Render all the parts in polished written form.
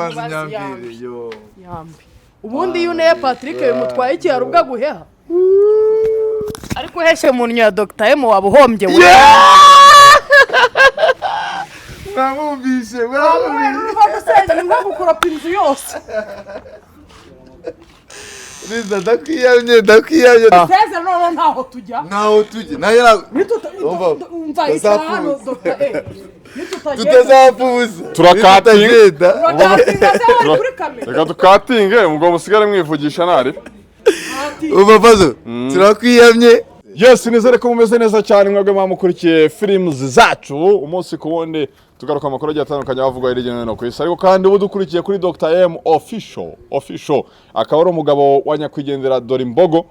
Banza nyambire yo. Yambi. Ubundi iyo ne Patrick bimutwaye iki yarubwa guheha. Ariko heshe umuntu ya Dr. M wabuhombye we. Mwamubishe, Bamusenge ngakukoropa inzu yose. Riza ndakwiyamye. Seze none ntaho tujya. Naho tujye. Nayo umva isano Dr. M. Tutazapuza. Turakatinga. Kuri kamera. Reka tukatinge umugabo musigare mwivugisha nari. Ubabazo. Turakwiyamye. Yes, nizere ko mumeze neza cyane mwebwe mwamukurikiye films zacu umunsi ku wundi tugaruka amakuru agiye atandukanye avugwa hirya no ku isi ariko kandi ubu dukurikiye kuri Dr. M official akaba ari umugabo wa nyakwigendera Dorimbogo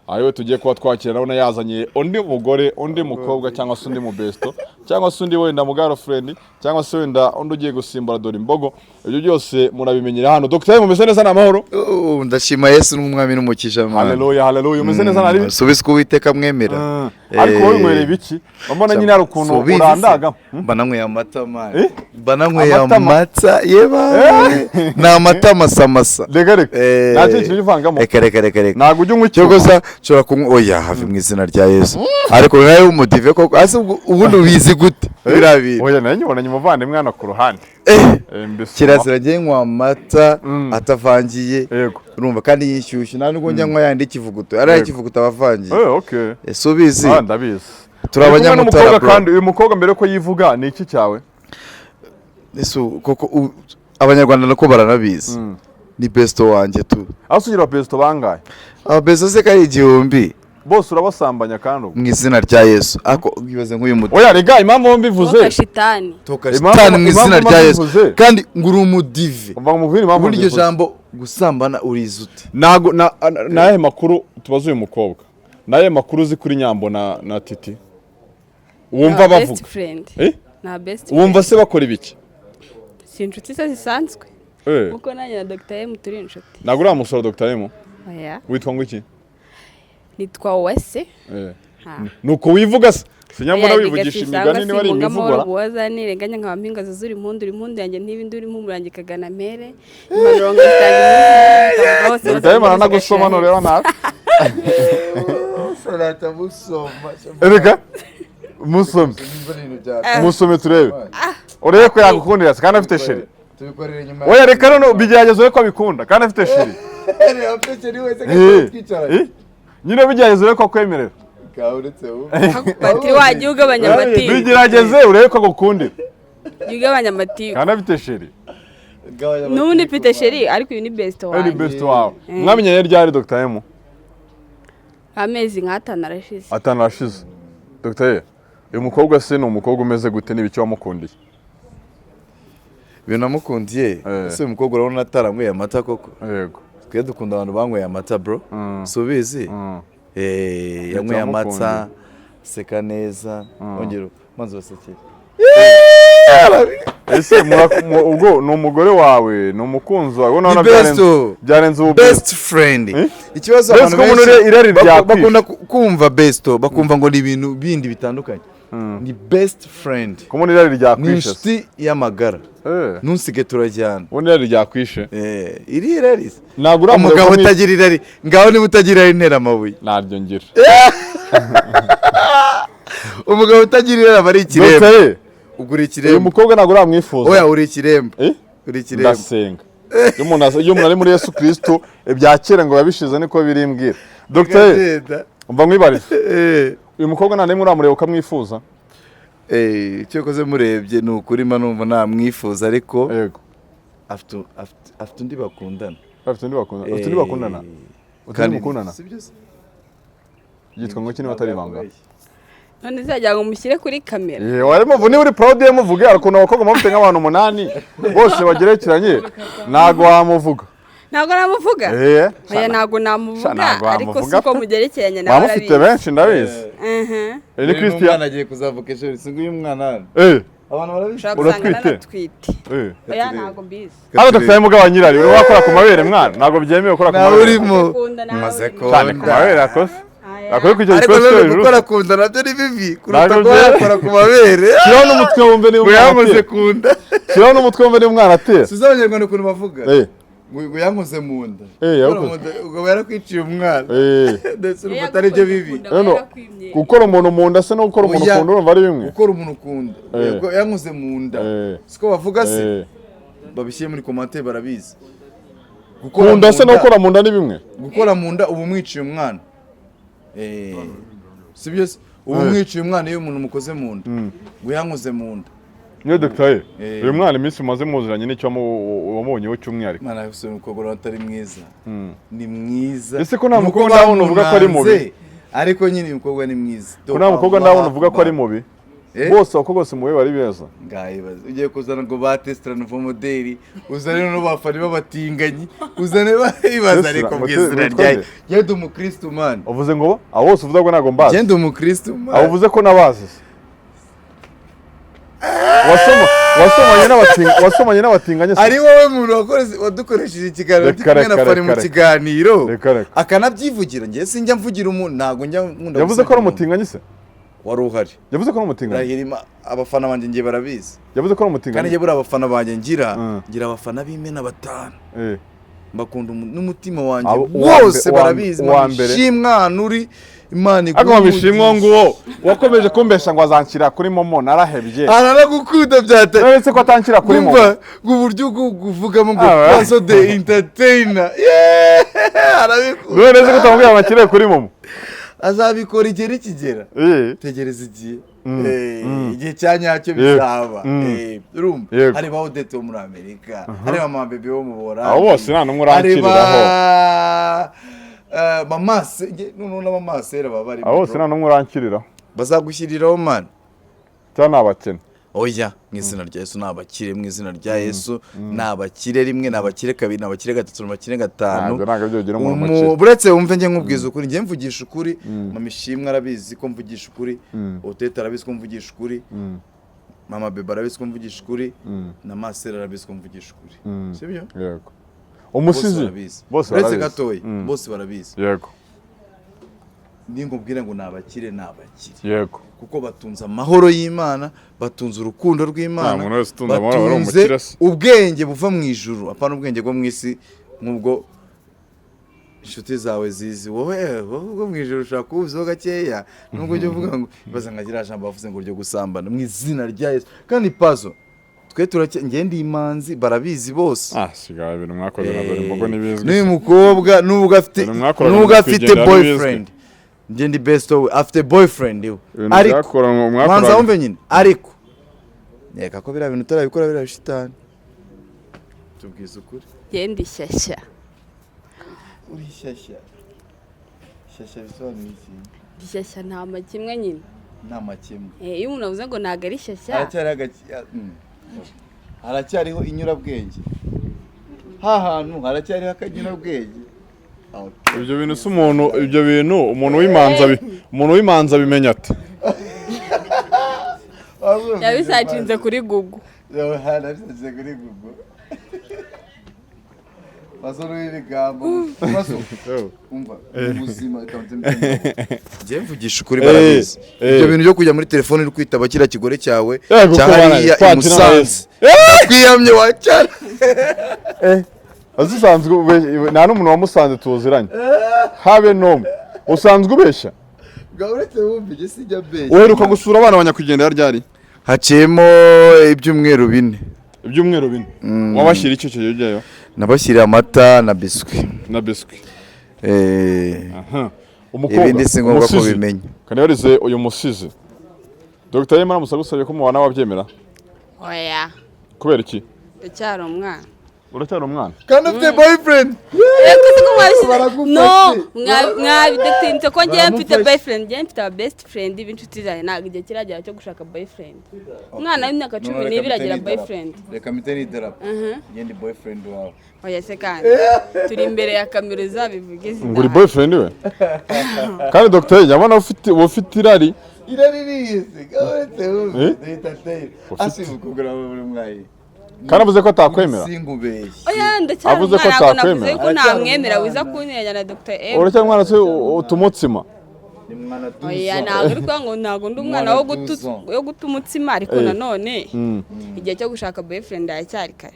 ariwe tugiye kuba twakira nabona yazanye undi mugore undi mukobwa cyangwa se undi mubesto cyangwa se undi wenda mu girlfriend cyangwa se wenda undi ugiye gusimbura Dorimbogo ibyo byose murabimenyera hano. Dr. M umeze neza namahoro? Ndashima Yesu n'umwami n'umukisha mana. Haleluya umeze neza nari subizwe Uwiteka mwemera. Ariko wowe mwere ibiki bamona nyine ari ukuntu urandaga banamwe amata man banamwe amata yeba na amata masamasa reka nacyo kintu givangamo reka nago ujye unywa cyo gusa cyo oya hafi mu izina rya Yesu ariko nawe umudive koko ase ubundi ubizi gute birabiri oya nanyibona nyumuvande mwana ku ruhande kirazira ngiye nywa amata atavangiye yego urumva kandi yishyushye nta nubwo njya nywa yandi kivuguto ari kivuguto abavangiye okay subizi ndabizi turabanyamutara kandi uyu mukobwa mbere ko yivuga ni iki cyawe Yesu koko abanyarwanda nako baranabizi ni besto wanje tu asugira besto bangaye besto se kari igihumbi bose urabasambanya kandi mu izina rya Yesu ako gibaze nk'uyu muti oya rega impamvu bombi bivuze toka shitani mu izina rya Yesu kandi nguru umudive umva umuviri impamvu ubundi iryo jambo gusambana urizute nago naye makuru tubaze uyu mukobwa naye makuru uzi kuri Nyambo na Titi wumva bavuga na best wumva se bakora ibiki inshuti se zisanzwe uko nanjye na Dr. M turi inshuti nago uramusora Dr. M oya witwa ngo iki nitwa Wese nuko wivuga se sinyambona wivugisha imigani ni bari imivugura boza nirenganya nka mpinga zuzuri impundu yanjye ntibindi uri mpumuranje kagana mere imanuronga itangi Dr. M anagusoma no rero nawe salata musoma erega musome turebe urebe ko yagukundira kandi afite sheri tubikorere nyuma oya reka none bigerageze ko abikunda kandi afite sheri nyine bigerageze ko akwemerera kauretse ubu Patri wagiye ugabanya amatiku bigerageze urebe ko agukundira ugabanya amatiku kandi afite sheri nubundi mfite sheri ariko uyu ni best wawe ni best wawe mwamenye ryari Dr. M amezi nk'atanu arashize atanashize Dr. uyu mukobwa se ni umukobwa umeze gute n'ibiki wamukundiye ibyo namukundiye ese uyu mukobwa urabona ataranyweye amata koko yego twe dukunda abantu banyweye amata bro subizi yanyweye amata seka neza ongera manzo basekeye ese ubwo ni umugore wawe ni umukunzi wawe ubona byarenze ubu best friend ikibazo abantu benshi bakunda kumva besto bakumva ngo ni ibintu bindi bitandukanye ni best friend kumuni irari ryakwishe nsti y'amagara ntusige turajyana ubundi irari ryakwishe iri irari nagura umugabo utagira irari ngaho ni utagira irari ntera amabuye naryo ngira umugabo utagira irari aba ari ikiremba ugura ikiremba uyu mukobwa nagura amwifuza oya uri ikiremba uri ikiremba ndasenga iyo umuntu ari muri Yesu Kristo ibyakera ngo yabishize niko birimbwira Dr. umva mwibarize uyu mukobwa nta nemwe uramureba ukamwifuza icyo koze murebye ni ukuri mba numva namwifuza ariko yego afite undi bakundana yitwa ngo kini batari banga none zajya ngo mushyire kuri kamera warimo ni uri proud ye muvuge arakuntu abakobwa mufite nk'abantu 8 bose bagerekeranye nago wamuvuga ntago namuvuga oya ntago namuvuga ariko siko mugerekeranye nawe arabizi bamufite benshi ndabizi ni Christian agiye kuzavuka ejo singu uyu mwana abantu barabishaka uratwite oya ntago mbizi abo dufite mugabo nyirari uri wakora ku mabere mwana ntago byemewe gukora ku mabere urimo maze ko cyane ku mabere akose akore kujya ariko iposita none hejuru gukora ku nda nabyo ni bibi kuruta Ntabwo kuba bye- yakora ku mabere shyiraho n'umutwe wumve niba ngo umwana yankoze atera ku nda shyiraho n'umutwe wumve niba umwana atera suza abanyarwanda ukuntu bavuga Eh, ngo yankoze mu nda yakoze. Gukora mu nda, ubwo yarakwiciye umwana eh. ndetse urumva atari byo bibi Rero, gukora umuntu mu nda se no gukora umuntu Oya. ku nda urumva ari bimwe gukora umuntu ku nda Eh. Ubwo yankoze mu nda Eh. siko bavuga se Eh. babishyire muri komante barabizi ku nda se no gukora mu nda ni bimwe gukora mu nda uba umwiciye umwana si byo se uba umwiciye umwana iyo umuntu mukoze mu nda ngo yankoze mu nda niyo dogitaye Eh. uyu mwana iminsi umaze muziranye n'icyo wamubonyeho cy'umwihariko mwana yose umukobwa atari mwiza ni mwiza Ese ko nta Ni uko mukobwa ndabona uvuga ko ari bamunanze, mubi? ariko nyine uyu mukobwa ni mwiza ko nta mukobwa ndabona uvuga ko ari mubi Eh? bose abakobwa bose mubi bari beza ngayibaza ugiye kuzana ngo batesitara novo modeli uzane n'abafana b'abatinganyi uzane bayibaza ariko Tesla, bw'izina Tesla, ryayo Tesla. genda umukristo mani uvuze ngo abo bose uvuze ngo ntabwo mbazi genda umukristo abo mani uvuze ko nabazi se wasomanye n'abatinganye se ari wowe muntu wadukoresheje ikiganiro Reka, ndi kumwe na reka, fani mu reka. kiganiro Reka, reka. akanabyivugira njye sinjya mvugira umuntu ntabwo njya nkunda yavuze ko ari umutinganyi se wari uhari yavuze ko ari umutinganyi Rahirima abafana banjye ngiye barabizi yavuze ko ari kandi umutinganyi njye buriya abafana banjye ngira Mm. ngira abafana b'imena batanu Eh. mbakunda n'umutima wanjye Abo- uwa wose mbe- barabizi uwa mbere. shimwa nuri imana ariko wabishimwa ngo wakomeje kumbesha ngo azanshyira kuri momo narahebye aragukunda byata uretse ko atanshyira kuri momo Umva uburyo uvugamo ngo Ah, paso de entertainer arabikunda none se ko utamubwira ngo anshyire kuri momo azabikora igihe nikigera Eh. tegereza igihe Mm. igihe cya nyacyo Yego. bizaba Mm. urumva Yego. hari ba Odette wo muri Amerika hari ba Mabebe wo mu Buholandi abo bose nta n'umwe hari urankiriraho ba mamase noneho n'abamasera baba bari abo bose nta n'umwe urankiriraho bazagushyiriraho mani cyangwa ni abakene oya mu izina rya Yesu ni abakire mu izina rya Yesu ni abakire rimwe ni abakire kabiri ni abakire gatatu ni abakire gatanu ntabwo ibyo bigira umuntu mukire buretse wumve njye nkubwiza ukuri njye mvugisha ukuri mama ishimwe arabizi ko mvugisha ukuri Odette arabizi ko mvugisha ukuri mama Bebe arabizi ko mvugisha ukuri na Masera arabizi ko mvugisha ukuri sibyo yego bose umusizi barabizi bose uretse barabizi gatoya bose barabizi yego ninkubwira ngo ni abakire ni abakire yego kuko batunze amahoro y'Imana batunze urukundo Nta rw'Imana muntu wese utunze amahoro ari batunze umukire se. ubwenge buva mu ijuru apana ubwenge bwo mu isi nk'ubwo inshuti zawe zizi wowe ubwo mu ijuru ushaka kubuzaho gakeya nubwo ujya uvuga ngo ibaza nka kiriya jambo bavuze ngo ryo gusambana mu izina rya Yesu kandi pazo twe ngende imanzi barabizi bose sigaye ibintu mwakoze na dore imbogo n'ibizwi n'uyu mukobwa nubwo afite boyfriend njye ndi best we afite boyfriend we ariko manza wumve nyine ariko reka ko biriya bintu utarabikora biriya shitani tubwiza ukuri genda ishyashya uri shyashya shyashya bisobanuye iki ishyashya nta makimwe nyine nta makemwa iyo umuntu avuze ngo ntabwo ari shyashya haracyariho inyurabwenge ha hantu haracyariho akanyurabwenge ibyo bintu si umuntu ibyo bintu umuntu w'imanza abimenya ate yabisacinze kuri Google yabisacinze kuri Google Paso n'ibigambo Paso umva ubuzima njye mvugisha ukuri barabizi ibyo bintu byo kujya muri telefone uri kwitaba kiriya kigore cyawe cyahariya imusanze kwiyamye wacara usanzwe nta n'umuntu wamusanze tuziranye habe n'umwe usanzwe ubeshya uretse wumva ibyo sijya mbeshya uheruka gusura abana banyakugendera ryari haciyemo ibyumweru 4 ibyumweru 4 wabashyira icyo cyo ujyayo nabashyiriye amata na biswi ibindi si ngombwa ko bimenya kandi yarize uyu musizi Dr. Yemara musagusabye ko mubana wabyemera oya kubera iki ndacyari umwana uracyari umwana kandi ufite boyfriend mwabidetinze ko ngiye mfite boyfriend ngiye mfite aba best friend b'inshuti zanjye ntabwo igihe kiragera cyo gushaka boyfriend umwana w'imyaka 12 agira boyfriend reka miteni idarapo ngende boyfriend wawe oya se kandi turi imbere ya kamera uzabivuge izina nguri boyfriend we kandi Dr. Yemara ufite irari riyizi uretse wumva ntitateye asibukugura muri mwayi kandi avuze ko atakwemera oya ndacyari avuze ko umwana atakwemera ko ntamwemera wiza kunyenya na Dr. M uracyari umwana se utumutsima ni mwana tuzo oya ntabwo uri kuvuga ngo ntabwo ndi umwana wo guta umutsima ariko nanone igihe cyo gushaka boyfriend aracyari kare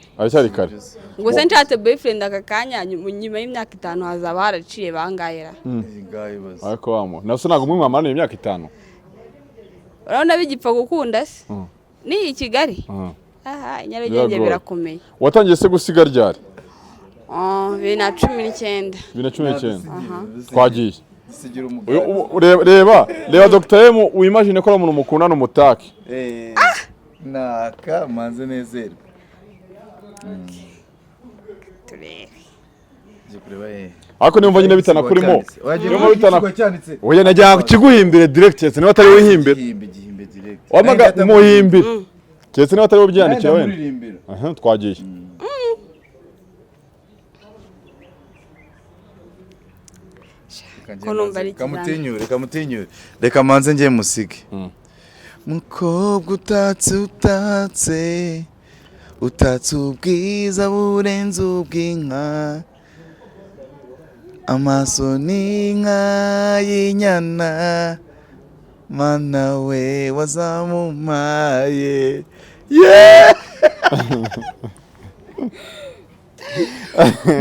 ngo se nshatse boyfriend aka kanya nyuma y'imyaka 5 hazaba haraciye bangahera ariko wamo nase ntabwo umwe mama ni imyaka 5 urabona bigipfa gukunda se ni i Kigali Nyarugenge birakomeye watangiye se gusiga ryari 2019 twagiye reba Dr M wimagine ko ari umuntu mukundana umutaki naka manze nezerwa ariko nimba nyine bitana kurimo oya najya kiguhimbire direct cyetse niba atari wihimbire wamaga umuhimbire cyetse niba atari ubyandikira wenda twagiye kamutinyure reka manze ngiye musige mukobwa utatse ubwiza burenze ubw'inka amaso n'inka y'inyana mana we wazamumaye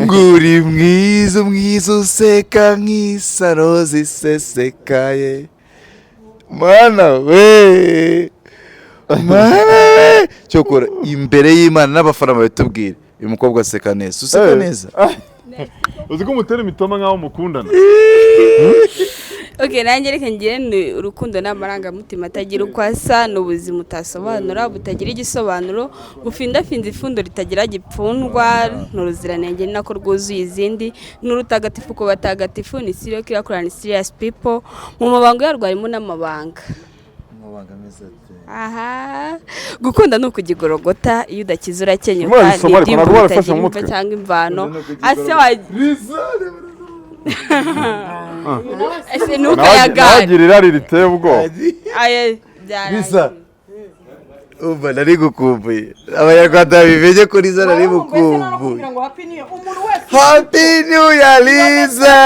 nguri mwiza useka nk'isaro zisesekaye mana we cyokora imbere y'Imana n'abafana babitubwire uyu mukobwa aseka neza useka neza uzi ko umutera imitoma nkaho mukundana Okay, nanjye reka ngire urukundo n'amarangamutima atagira uko asa n'ubuzima utasobanura butagira igisobanuro bufindafinze ifundo ritagira gipfundwa n'uruziranenge nako rwuzuye izindi n'urutagatifu ko batagatifu ni serious kirakorana ni serious people mu mabango yarwo harimo n'amabanga meza ate aha gukunda no kugigorogota iyo udakiza urakenya kandi cyangwa imvano ase wa ese nuko yagana nagirira riteye ubwo aye bisa uba nari gukumbuye abanyarwanda bimenye ko Liza nari gukumbuye happy new year Liza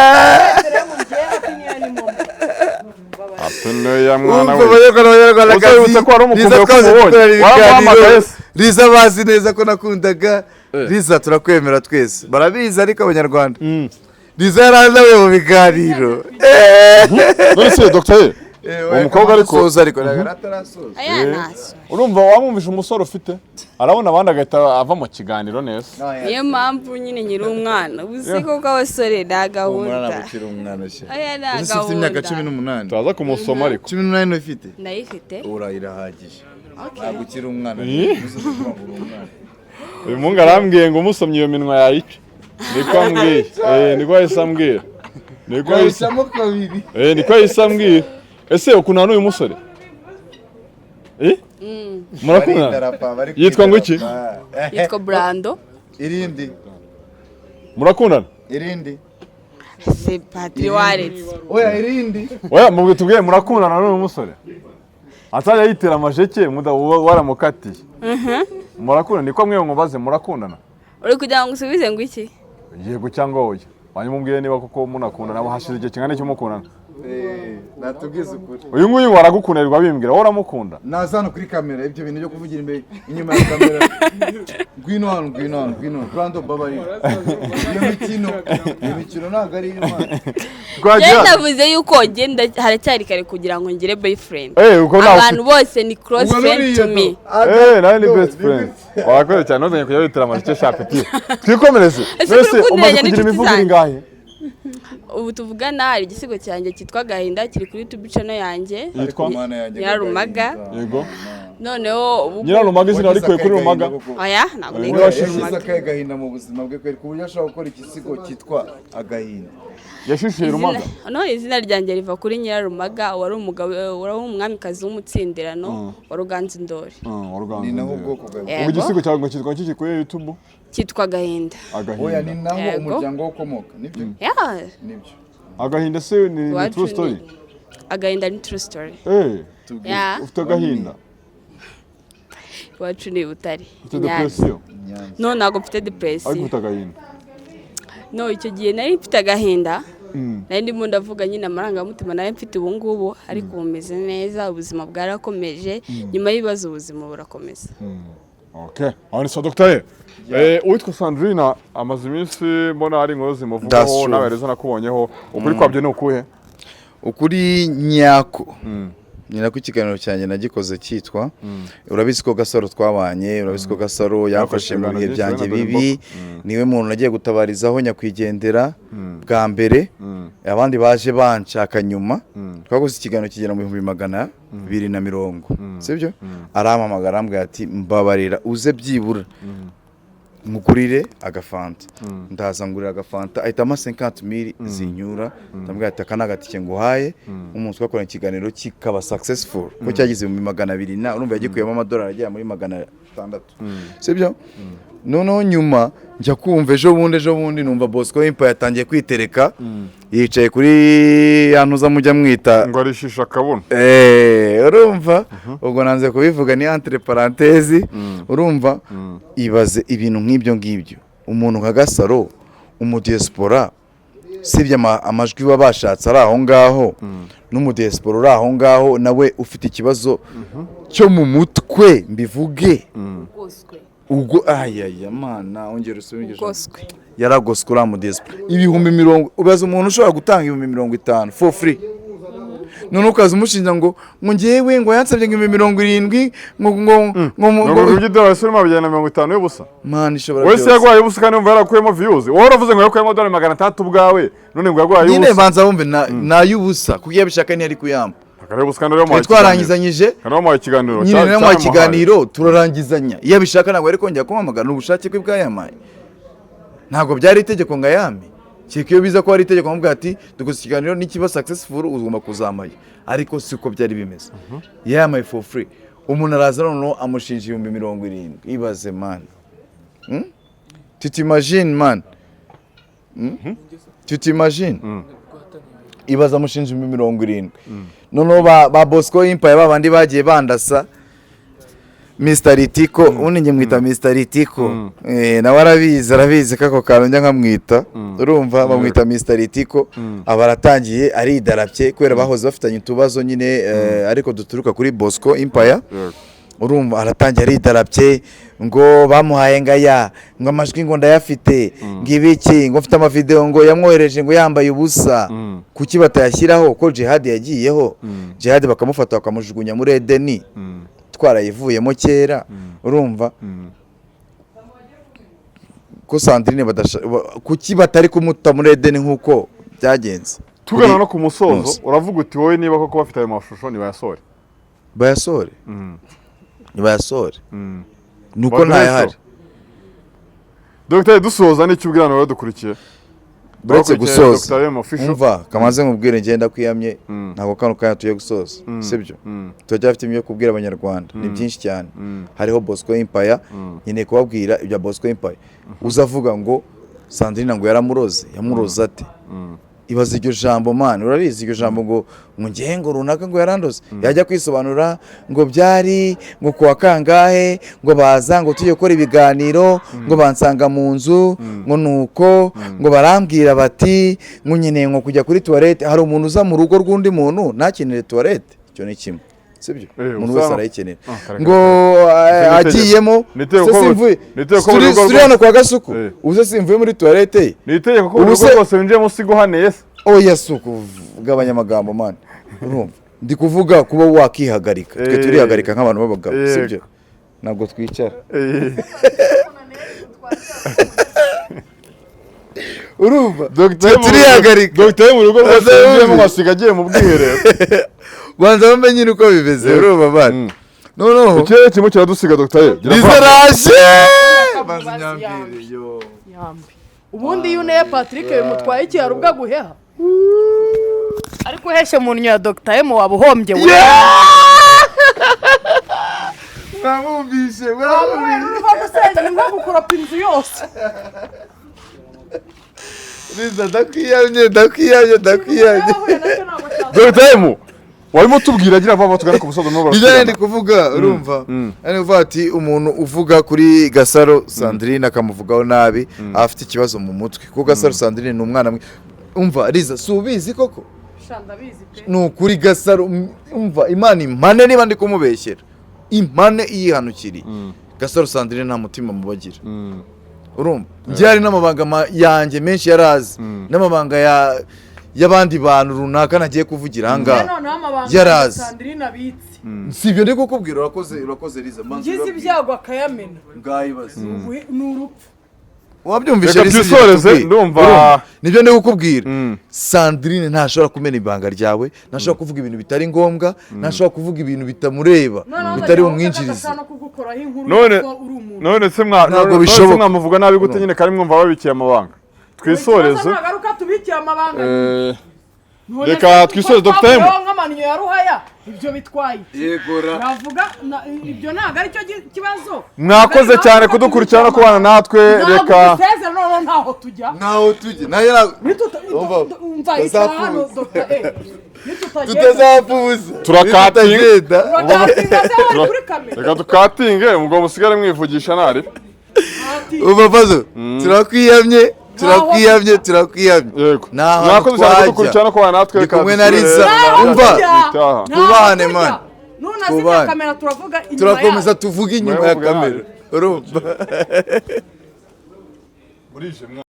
Apeneya mwana we uzayutse ko ari umukumbuye ko mubonye wamuhamagaye Liza bazi neza ko nakundaga Liza turakwemera twese barabizi ariko abanyarwanda Liza yarandawe mu biganiro none se Dr umukobwa ariko atarasoza aya naso urumva wamumvisha umusore ufite arabona abandi agahita ava mu kiganiro neza niyo mpamvu nyine nyiri umwana ubusiko bw'abasore nta gahunda aya nta gahunda ufite imyaka 18 tuza kumusoma ariko 18 ufite ndayifite urahagije ntabwo ukiri umwana uyu mungu arambwiye ngo umusomye iyo minwa yayica niko ambwiye niko yahise ambwira niko yahise ambwira ese ukundana n'uyu musore murakundana yitwa ngo iki yitwa Brando irindi murakundana irindi se Patri waretse oya irindi oya mubwe tubwiye murakundana n'uyu musore atari yitera amajeke waramukatiye murakundana niko mwe mubaze murakundana uri kugira ngo usubize ngo iki yego cyangwa oya wanyumubwiye niba koko munakundana abo hashize igihe kingana cyo mukundana natubwize ukuri uyu nguyu waragukundirwa bimbwira wowe uramukunda nazana kuri kamera ibyo bintu byo kuvugira imbere inyuma ya kamera gwino Brando babari iyo mikino ntabwo ari imana navuze yuko genda haracyari kare kugira ngo ngire boyfriend uko nawe abantu bose ni close friend to me nawe ni best friend wakoze cyane nozanye kujya witera amashyi shapeti twikomereze mbese umaze kugira imivugo ingahe ubu tuvugana hari igisigo cyanjye cyitwa Gahinda kiri kuri YouTube channel yanjye Nyirarumaga yego noneho Nyirarumaga izina ariko kuri Rumaga oya ntabwo yashize Agahinda mu buzima bwe kweri kuburyo ashaka gukora igisigo cyitwa Agahinda yashushuye Rumaga no izina ryanjye riva kuri Nyirarumaga wari umugabo wari umwamikazi w'umutsindirano wa Ruganzu Ndori ni naho ubwoko bwawe ubu igisigo cyawe cyitwa kiki kuri YouTube cyitwa Agahinda oya ni naho umuryango wokomoka nibyo nibyo Agahinda se ni true story Agahinda ni true story ufite agahinda wacu ni Butare ufite depression no ntago mfite depression ariko ufite agahinda no icyo gihe nari mfite agahinda nari ndimo ndavuga nyine amarangamutima nayo mfite ubu ngubu ariko bumeze neza ubuzima bwarakomeje nyuma y'ibibazo ubuzima burakomeza. Okay, aho ni so Dr. Uwitwa Sandrine amaze iminsi mbona ari inkuru zimuvugaho nawe rero nakubonyeho ukuri kwabyo ni ukuhe? Ukuri nyako nyina ku kiganiro cyanjye nagikoze cyitwa urabizi ko Gasaro twabanye, urabizi ko Gasaro yafashe mu bihe byanjye bibi, niwe muntu nagiye gutabarizaho nyakwigendera bwa mbere, abandi baje banshaka nyuma, twakoze ikiganiro kigera mu 220, sibyo? Arampamagara ambwira ati mbabarira uze byibura mugurire agafanta, ndaza ngurira agafanta ahitamo 50,000 zinyura, ndambwira ati aka nagatike nguhaye umuntu twakoranye ikiganiro kikaba successful ko cyagize mu 200 na urumva yagikuyemo amadolari agera muri 600, sibyo? Noneho nyuma njya kumva ejo bundi numva Bosco Impa yatangiye kwitereka, yicaye kuri yantuza mujya mwita ngo arishisha akabona, urumva ubwo nanze kubivuga ni entre parenthèses, urumva ibaze ibintu nk'ibyo ngibyo umuntu nka Gasaro umudiaspora sibye amajwi babashatse ari aho ngaho n'umudiaspora uri aho ngaho nawe ufite ikibazo cyo mu mutwe mbivuge ubwo ayaya mana ongera usubije yaragoswe ura mu diaspora 100,000 ubaza umuntu ushobora gutanga 50,000 for free, none ukaza umushinja ngo ngewe ngo yansabye 70,000 ngo ugidora suri mabijana 50 y'ubusa man ishobora wese yagwaye ubusa kandi umva yarakuyemo views wowe uravuze ngo yakuyemo $300 bwawe none ngo yagwaye ubusa nyine banza wumve na y'ubusa kugiye bishaka ni ari kuyamba twarangizanyije nyine mu kiganiro turarangizanya iyo bishaka ntabwo ari kongera kumamagana ubushake bwe bwayamaye, ntabwo byari itegeko ngo ayame kiyo biza ko ari itegeko mubwa ati dukoze ikiganiro nikiba successful uzugomba kuzamaye, ariko siko byari bimeze yamaye for free. Umuntu araza noneho amushinja 70,000 ibaze man, tu t'imagines man, tu t'imagines ibaza amushinja 70,000 noneho ba Bosco Impa babandi bagiye bandasa Mr. Ritiko, uninge mwita Mr. Ritiko, nawe arabizi kako kantu njya nkamwita, urumva bamwita Mr. Ritiko, abaratangiye ari idarapye kwera bahoze bafitanye utubazo nyine ariko duturuka kuri Bosco Impa, urumva aratangiye ari idarapye ngo bamuhaye ngaya ngo amajwi ngo ndayafite ngibiki ngo mfite amavideo ngo yamwohereje ngo yambaye ubusa, kuki batayashyiraho ko Jihad yagiyeho, Jihad bakamufata bakamujugunya muri Edeni twarayivuyemo kera, urumva ko Sandrine kuki batari kumuta muri Edeni nkuko byagenze. Tugana no ku musozo uravuga uti wowe niba koko bafite ayo mashusho ni bayasore nibayasore nuko ntayahari. Dr. dusoza n'icyo ubwirana badukurikiye Uretse gusoza umva kamaze nkubwire ngenda kwiyamye ntabwo kano kanya tuye gusoza, sibyo? Tujya afite imyo kubwira abanyarwanda ni byinshi cyane, hariho Bosco Impa nyine kubabwira ibya Bosco Impa, uzavuga ngo Sandrine ngo yamuroze ate? Ibaze iryo jambo man, urarizi iryo jambo ngo ngengo runaka ngo yarandoze, yajya kwisobanura ngo byari ngo kuwa kangahe ngo baza ngo tujye gukora ibiganiro ngo bansanga mu nzu ngo nuko ngo barambwira bati ngo nyine ngo kujya kuri toilette, hari umuntu uza mu rugo rw'undi muntu ntakenere toilette, icyo ni kimwe, sibyo? Umuntu wese arayikenera ngo agiyemo suri hano kwa Gasuku uze simvuye muri toilette, nitegeko ko urugo rwose winjiye mu sigo hane yes oya suku gabanya amagambo man, urumva ndi kuvuga kuba wakihagarika, twe turihagarika nk'abantu b'abagabo, sibyo? Ntabwo twicara urumva turihagarika. Dr. mu rugo rwose winjiye mu masiga agiye mu bwiherero banza bamenye uko bimeze, urumva man. No ikirere kimwe kiradusiga Dr. Bizarashe banza nyambire yo ubundi iyo ne Patrick bimutwaye iki yarubwa guheha ariko heshe mu nya Dr. M wabuhombye we mwamubishe bamusenge ngo gukoropa inzu yose Biza ndakwiyanye Dr. M warimo tubwira agira vuba tugana ku busozo no barasubira. Ndi kuvuga urumva ari uvuga ati umuntu uvuga kuri Gasaro Sandrine akamuvugaho nabi afite ikibazo mu mutwe kuko Gasaro Sandrine ni umwana umva Riza si ubizi koko Shandabizi pe. ni ukuri Gasaro umva Imana impane niba ndi kumubeshyera impane iyihanukiriye Gasaro Sandrine nta mutima mubagira urumva byari n'amabanga yanjye menshi yarazi n'amabanga y'abandi bantu runaka nagiye kuvugira ahangaha yarazi si ibyo ndi kukubwira urakoze Riza ngize ibyago akayamena bwayibaze ni urupfu wabyumvise reka twisoreze ndumva nibyo ndi kukubwira Sandrine ntashobora kumena ibanga ryawe ntashobora kuvuga ibintu bitari ngombwa ntashobora kuvuga ibintu bitamureba bitari bumwinjirize none se ntabwo bishoboka mwamuvuga nabi gute nyine kandi mwumva babikiye amabanga twisoreze reka twisoreze Dr. M nk'amanyo ya ruhaya ibyo bitwaye yegora navuga ibyo ntabwo ari cyo kibazo mwakoze cyane kudukurikirana no kubana natwe reka ntaho tujya nayo tutazapfuza turakatinga reka dukatinge ubwo musigare mwivugisha nari ubabazo turakwiyamye yego mwakoze cyane kudukurikirana no kubana natwe reka kumwe na Riza umva tubane man nunazimya kamera turavuga inyuma turakomeza tuvuga inyuma ya kamera urumva